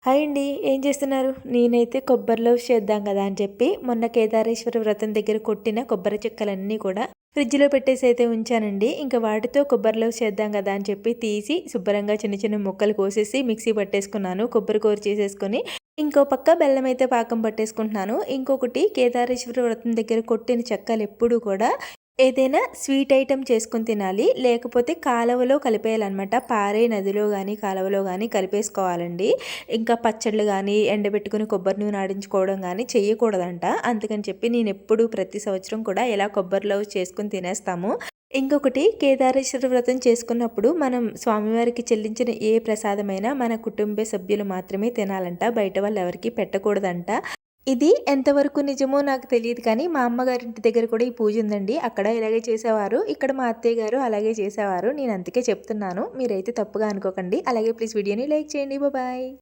Hi అండి. ఏం చేస్తున్నారు? నేనైతే కొబ్బరి లవుస్ చేద్దాం కదా అని చెప్పి మొన్న కేదారేశ్వర వ్రతం దగ్గర కొట్టిన కొబ్బరి చెక్కలన్నీ కూడా ఫ్రిడ్జ్‌లో పెట్టేసి అయితే ఉంచానండి. ఇంకా వాటితో కొబ్బరి లవుస్ చేద్దాం కదా అని చెప్పి తీసి శుభ్రంగా చిన్న చిన్న ముక్కలు కోసేసి మిక్సీ పట్టేసుకున్నాను. కొబ్బరి కూర చేసేసుకొని ఇంకో పక్క బెల్లం అయితే పాకం పట్టేసుకుంటున్నాను. ఇంకొకటి కేదారేశ్వర వ్రతం దగ్గర కొట్టిన చెక్కలెప్పుడూ కూడా ఏదైనా స్వీట్ ఐటెమ్ చేసుకొని తినాలి. లేకపోతే కాలవలో కలిపేయాలనమాట. పారే నదిలో గానీ, కాలవలో గానీ కలిపేసుకోవాలండి. ఇంకా పచ్చడ్లు గానీ, ఎండబెట్టుకొని కొబ్బరి నూనె ఆడించుకోవడం గానీ చెయ్యకూడదంట. అందుకని చెప్పి నేనెప్పుడూ ప్రతి సంవత్సరం కూడా ఇలా కొబ్బరి లవుస్ చేసుకొని తినేస్తాము. ఇంకొకటి కేదారేశ్వర వ్రతం చేసుకున్నప్పుడు మనం స్వామివారికి చెల్లించిన ఏ ప్రసాదమైనా మన కుటుంబ సభ్యులు మాత్రమే తినాలంట. బయట వాళ్ళెవరికీ పెట్టకూడదంట. ఇది ఎంతవరకు నిజమో నాకు తెలీదు కానీ, మా అమ్మగారింటి దగ్గర కూడా ఈ పూజ ఉందండి. అక్కడ ఇలాగే చేసేవారు. ఇక్కడ మా అత్తయ్య గారు అలాగే చేసేవారు. నేను అందుకే చెప్తున్నాను. మీరైతే తప్పుగా అనుకోకండి. అలాగే ప్లీజ్ వీడియోని లైక్ చేయండి. బాయ్.